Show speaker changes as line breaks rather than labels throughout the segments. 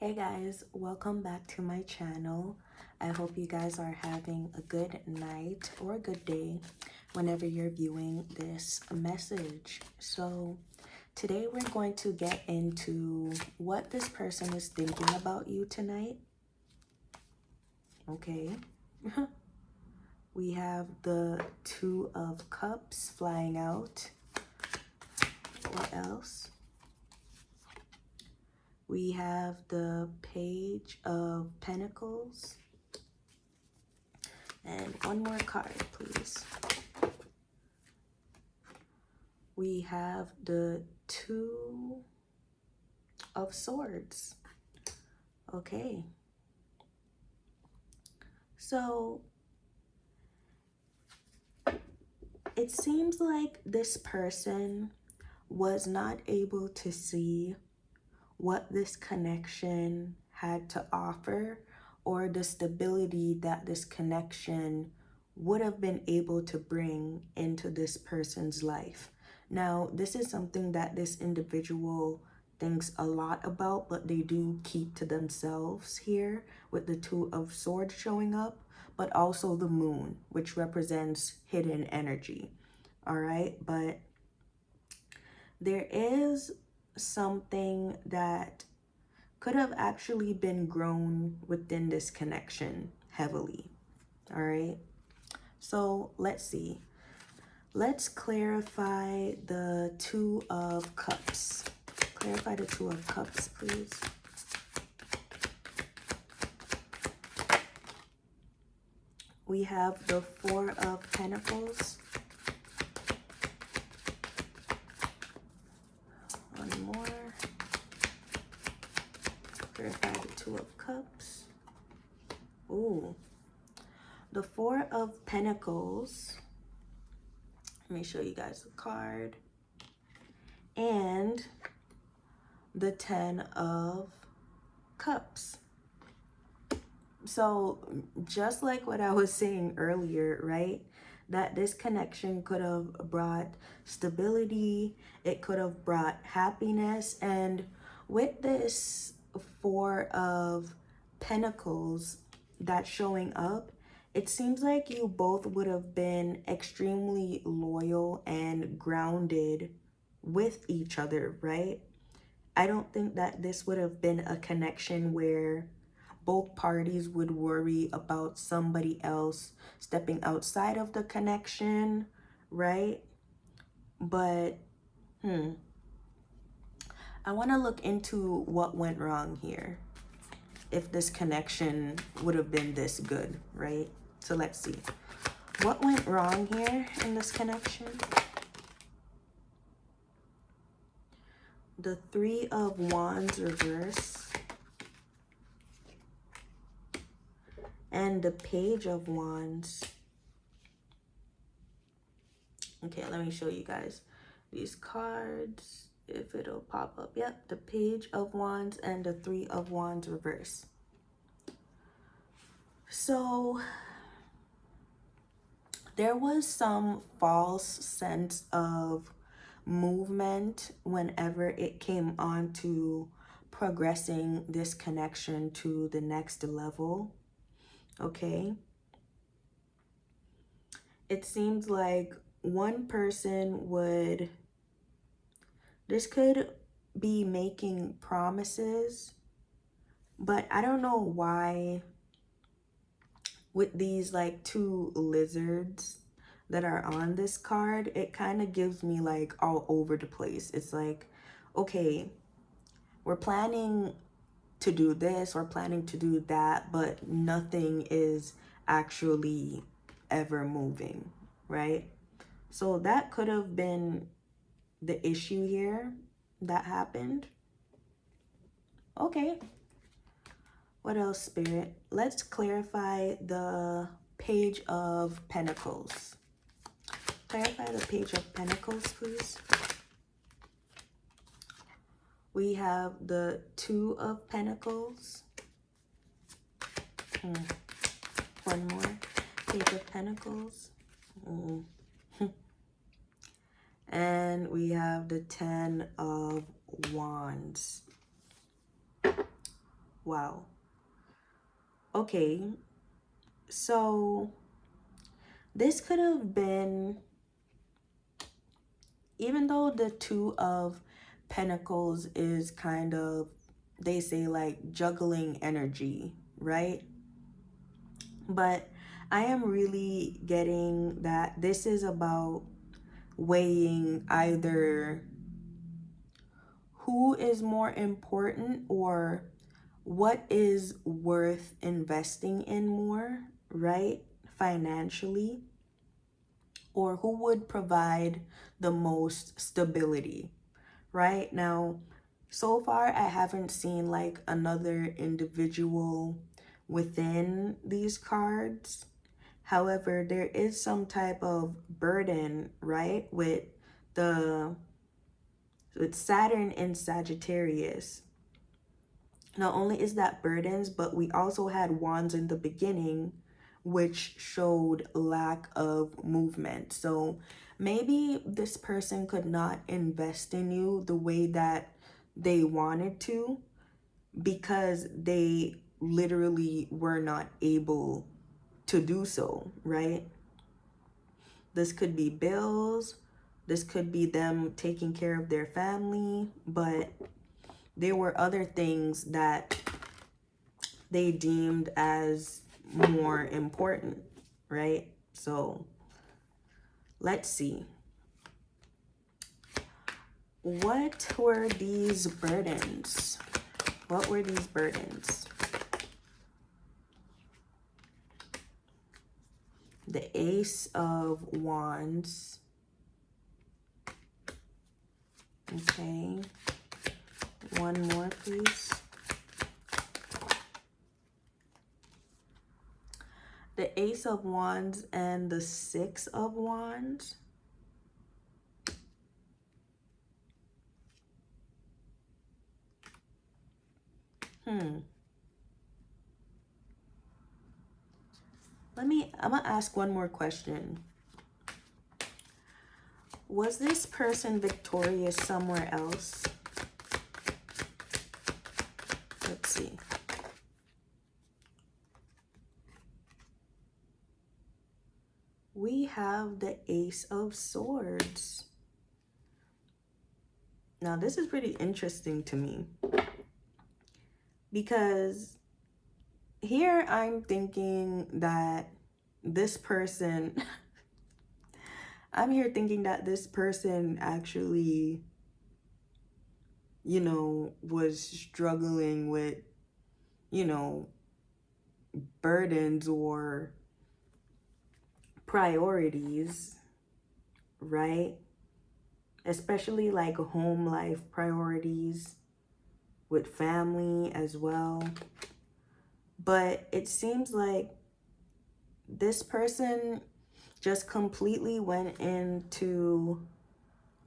Hey guys, welcome back to my channel. I hope you guys are having a good night or a good day whenever you're viewing this message. So today we're going to get into what this person is thinking about you tonight. Okay. We have the Two of Cups flying out. What else? We have the Page of Pentacles. And one more card, please. We have the Two of Swords. Okay. So it seems like this person was not able to see what this connection had to offer or the stability that this connection would have been able to bring into this person's life. Now, this is something that this individual thinks a lot about, but they do keep to themselves here with the Two of Swords showing up, but also the Moon, which represents hidden energy. All right, but there is something that could have actually been grown within this connection heavily. All right. So let's see. Let's clarify the Two of Cups. Clarify the Two of Cups, please. We have the Four of Pentacles. One more. Clarify the Two of Cups. Ooh. The Four of Pentacles. Let me show you guys the card. And the Ten of Cups. So just like what I was saying earlier, right? That this connection could have brought stability. It could have brought happiness. And with this Four of Pentacles that's showing up, it seems like you both would have been extremely loyal and grounded with each other, right? I don't think that this would have been a connection where both parties would worry about somebody else stepping outside of the connection, right? But, I want to look into what went wrong here. If this connection would have been this good, right? So let's see. What went wrong here in this connection? The Three of Wands reverse. And the Page of Wands. Okay, let me show you guys these cards, if it'll pop up. Yep, the Page of Wands and the Three of Wands reverse. So there was some false sense of movement whenever it came on to progressing this connection to the next level. Okay. It seems like one person would, this could be making promises, but I don't know why with these like two lizards that are on this card, it kind of gives me like all over the place. It's like, okay, we're planning to do this, we're planning to do that, but nothing is actually ever moving, right? So that could have been the issue here that happened. Okay. What else, Spirit? Let's clarify the Page of Pentacles. Clarify the Page of Pentacles, please. We have the Two of Pentacles. One more. Page of Pentacles. And we have the Ten of Wands. Wow. Okay, so this could have been, even though the Two of Pentacles is kind of, they say like juggling energy, right? But I am really getting that this is about weighing either who is more important or what is worth investing in more, right? Financially, or who would provide the most stability, right? Now, so far, I haven't seen like another individual within these cards. However, there is some type of burden, right? The with Saturn in Sagittarius. Not only is that burdens, but we also had wands in the beginning, which showed lack of movement. So maybe this person could not invest in you the way that they wanted to because they literally were not able to do so, right? This could be bills. This could be them taking care of their family, but there were other things that they deemed as more important, right? So let's see. What were these burdens? What were these burdens? The Ace of Wands. Okay. One more, please. The Ace of Wands and the Six of Wands. I'm gonna ask one more question. Was this person victorious somewhere else? Let's see. We have the Ace of Swords. Now, this is pretty interesting to me because here I'm thinking that this person, I'm here thinking that this person actually, was struggling with, burdens or priorities, right? Especially like home life priorities with family as well. But it seems like this person just completely went into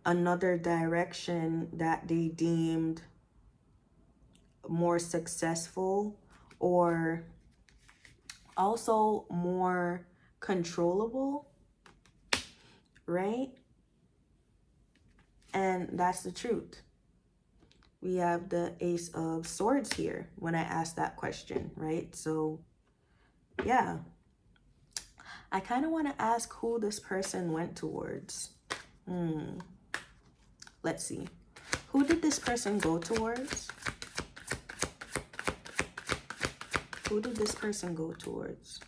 another direction that they deemed more successful or also more controllable, right? And that's the truth. We have the Ace of Swords here when I asked that question, right? So, yeah. I kind of want to ask who this person went towards. Let's see. Who did this person go towards? Who did this person go towards?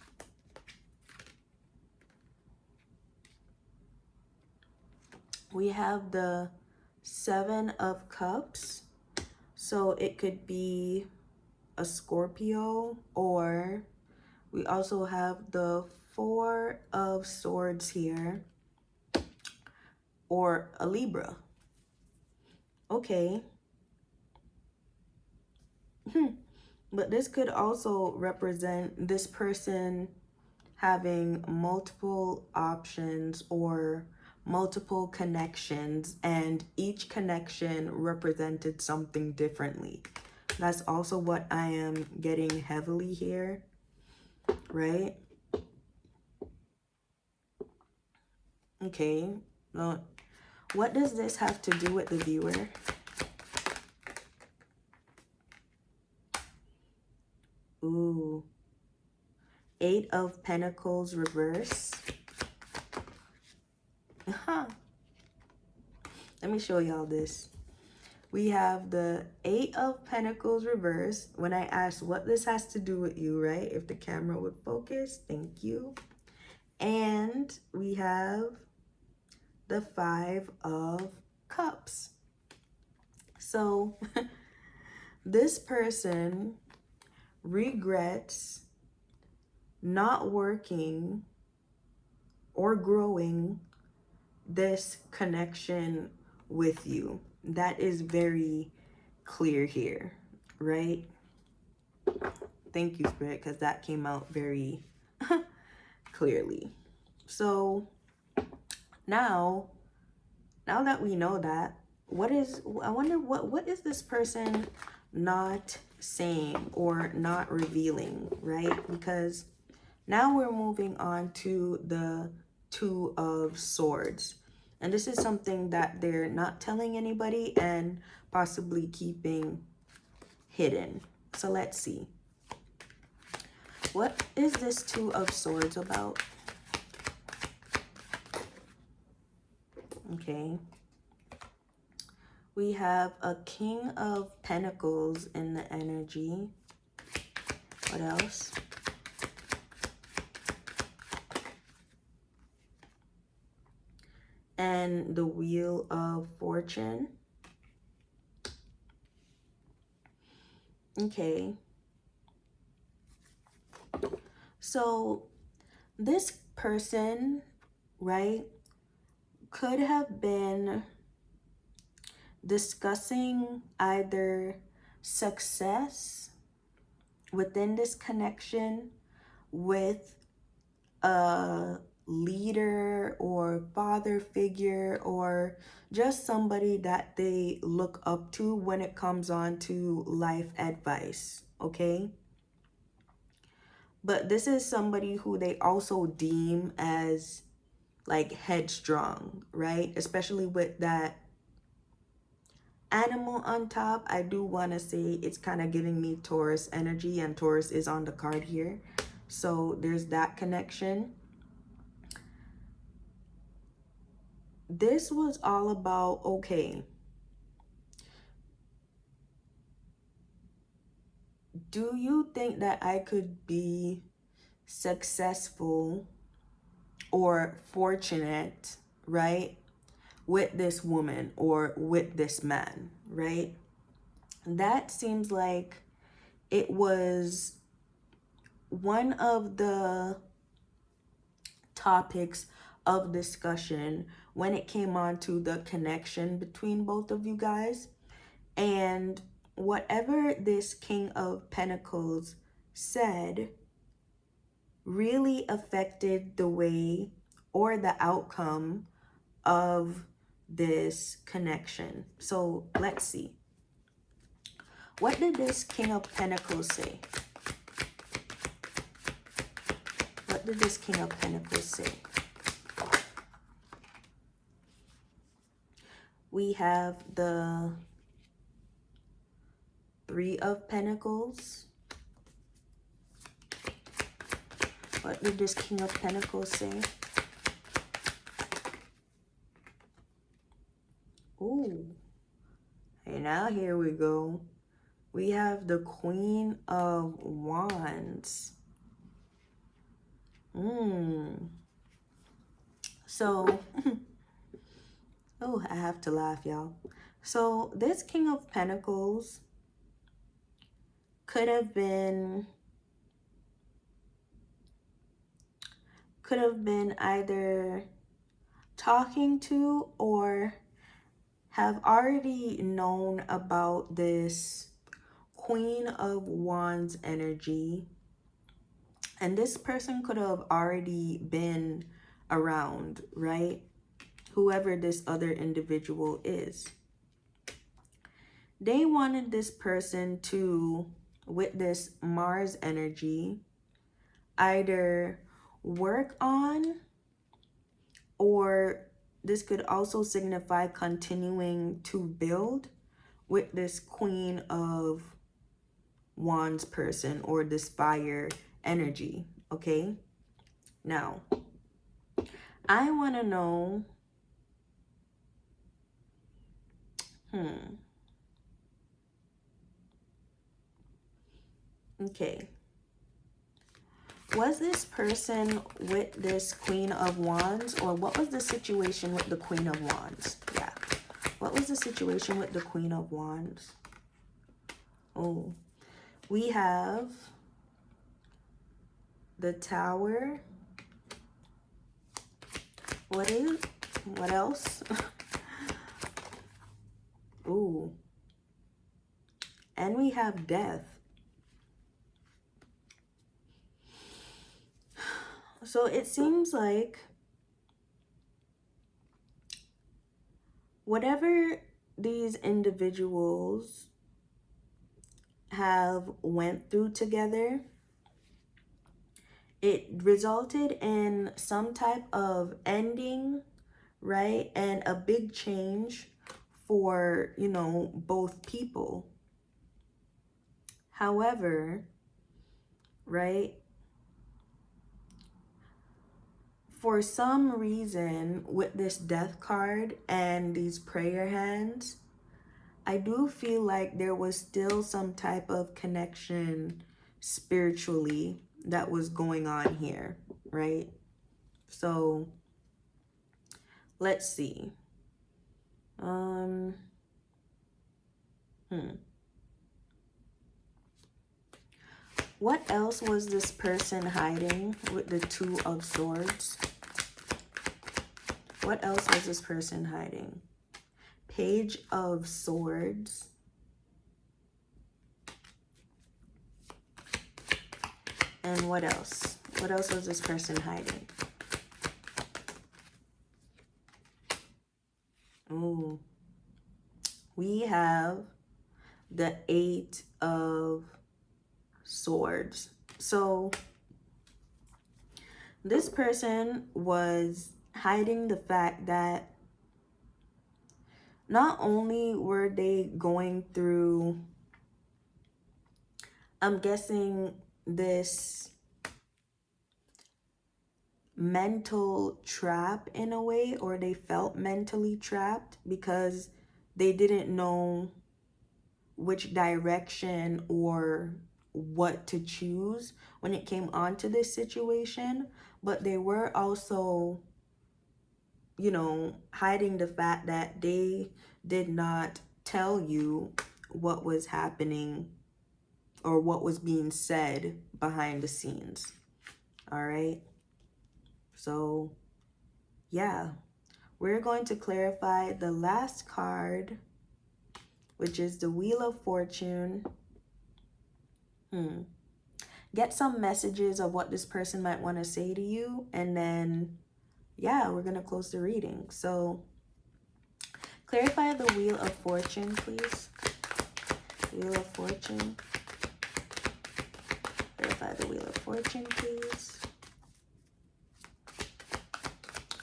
We have the Seven of Cups. So it could be a Scorpio, or we also have the Four of Swords here, or a Libra. Okay. But this could also represent this person having multiple options or multiple connections, and each connection represented something differently. That's also what I am getting heavily here, right? Okay. Well, what does this have to do with the viewer? Ooh. 8 of Pentacles reverse. Let me show y'all this. We have the 8 of Pentacles reverse. When I asked what this has to do with you, right? If the camera would focus, thank you. And we have the 5 of Cups. So this person regrets not working or growing this connection with you. That is very clear here, right? Thank you, Spirit, because that came out very clearly. So now that we know that, I wonder what is this person not saying or not revealing, right? Because now we're moving on to the 2 of Swords. And this is something that they're not telling anybody and possibly keeping hidden. So let's see. What is this 2 of Swords about? Okay. We have a King of Pentacles in the energy. What else? And the Wheel of Fortune. Okay. So this person, right, could have been discussing either success within this connection with a leader or father figure or just somebody that they look up to when it comes on to life advice, okay? But this is somebody who they also deem as like headstrong, right? Especially with that animal on top. I do want to say it's kind of giving me Taurus energy, and Taurus is on the card here. So there's that connection. This was all about, okay, do you think that I could be successful or fortunate, right, with this woman or with this man, right? That seems like it was one of the topics of discussion when it came on to the connection between both of you guys. And whatever this King of Pentacles said really affected the way or the outcome of this connection. So let's see. What did this King of Pentacles say? What did this King of Pentacles say? We have the 3 of Pentacles. What did this King of Pentacles say? Ooh. And now here we go. We have the Queen of Wands. So, oh, I have to laugh, y'all. So this King of Pentacles could have been either talking to or have already known about this Queen of Wands energy. And this person could have already been around, right? Whoever this other individual is. They wanted this person to, with this Mars energy, either work on, or this could also signify continuing to build with this Queen of Wands person or this fire energy, okay? Now, I want to know, okay. Was this person with this Queen of Wands, or what was the situation with the Queen of Wands? Yeah. What was the situation with the Queen of Wands? Oh, we have the Tower. What else? Ooh. And we have Death. So it seems like whatever these individuals have went through together, it resulted in some type of ending, right? And a big change for, you know, both people. However, right, for some reason with this Death card and these prayer hands, I do feel like there was still some type of connection spiritually that was going on here, right? So let's see. What else was this person hiding with the Two of Swords? What else was this person hiding? Page of Swords. And what else? What else was this person hiding? Oh, we have the Eight of Swords. So this person was hiding the fact that not only were they going through, I'm guessing, this mental trap in a way, or they felt mentally trapped because they didn't know which direction or what to choose when it came onto this situation, but they were also, you know, hiding the fact that they did not tell you what was happening or what was being said behind the scenes. All right. So, yeah, we're going to clarify the last card, which is the Wheel of Fortune. Get some messages of what this person might want to say to you, and then, yeah, we're going to close the reading. So, clarify the Wheel of Fortune, please. Wheel of Fortune. Clarify the Wheel of Fortune, please.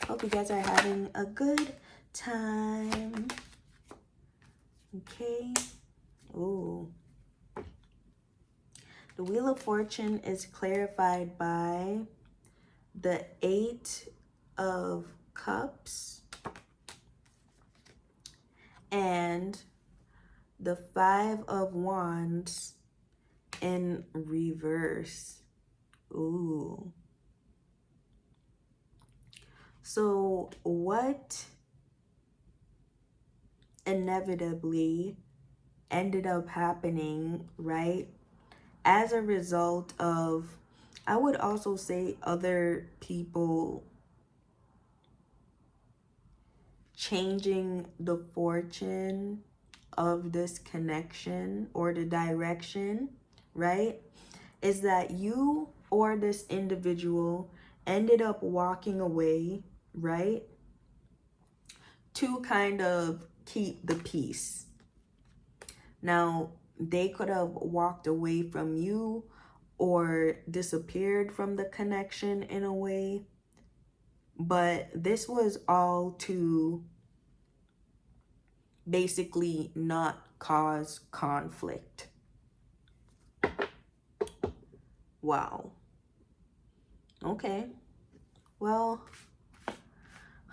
Hope you guys are having a good time. Okay. Ooh. The Wheel of Fortune is clarified by the Eight of Cups and the Five of Wands in reverse. Ooh. So what inevitably ended up happening, right, as a result of, I would also say, other people changing the fortune of this connection or the direction, right, is that you or this individual ended up walking away, right, to kind of keep the peace. Now, they could have walked away from you or disappeared from the connection in a way, but this was all to basically not cause conflict. Wow. Okay. Well,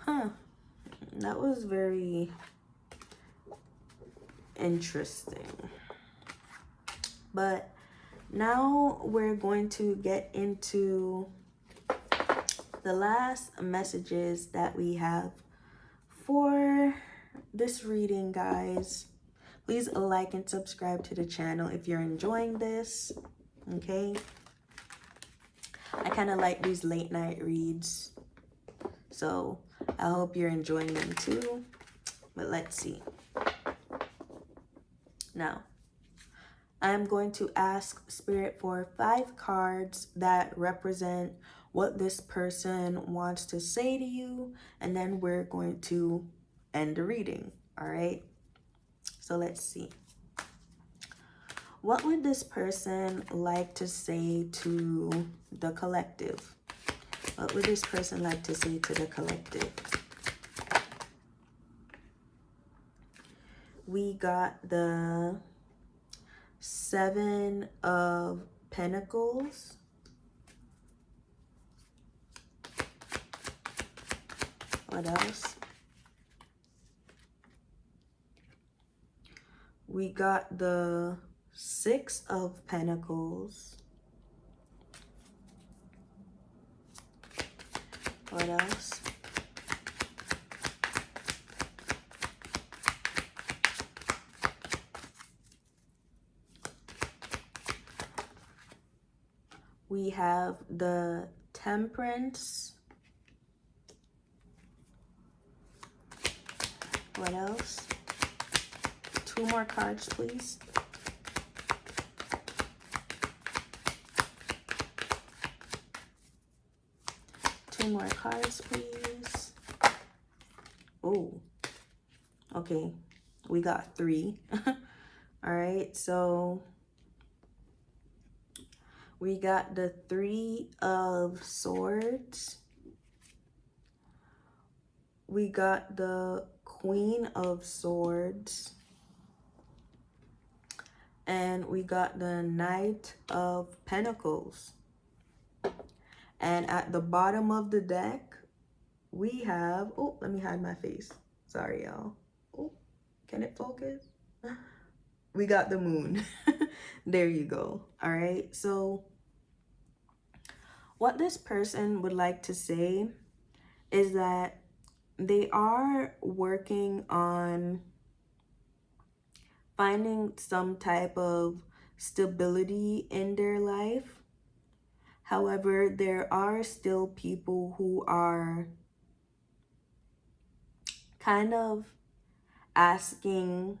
that was very interesting. But now we're going to get into the last messages that we have for this reading, guys. Please like and subscribe to the channel if you're enjoying this. Okay. I kind of like these late night reads, so I hope you're enjoying them too. But let's see. Now, I'm going to ask Spirit for 5 cards that represent what this person wants to say to you, and then we're going to end the reading. All right. So let's see. What would this person like to say to the collective? What would this person like to say to the collective? We got the 7 of Pentacles. What else? We got the 6 of Pentacles. What else? We have the Temperance. What else? 2 more cards, please. More cards, please. Oh, okay. We got 3. All right, so we got the 3 of Swords. We got the Queen of Swords. And we got the Knight of Pentacles. And at the bottom of the deck, we have, oh, let me hide my face. Sorry, y'all. Oh, can it focus? We got the Moon. There you go. All right. So what this person would like to say is that they are working on finding some type of stability in their life. However, there are still people who are kind of asking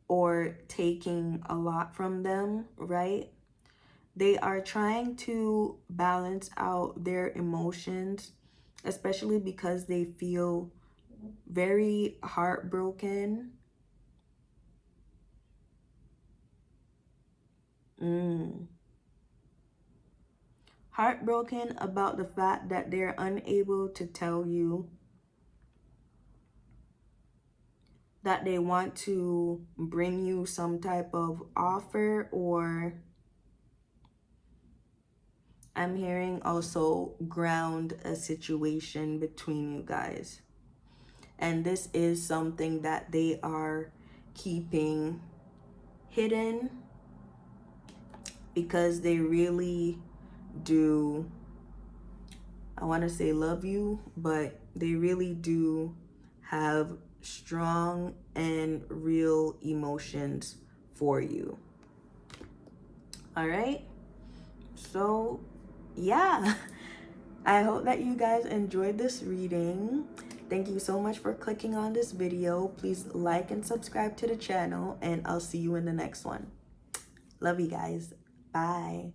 or taking a lot from them, right? They are trying to balance out their emotions, especially because they feel very heartbroken. Heartbroken about the fact that they're unable to tell you that they want to bring you some type of offer, or I'm hearing also ground a situation between you guys. And this is something that they are keeping hidden because they really do, I want to say love you, but they really do have strong and real emotions for you. All right. So yeah, I hope that you guys enjoyed this reading. Thank you so much for clicking on this video. Please like and subscribe to the channel, and I'll see you in the next one. Love you guys. Bye.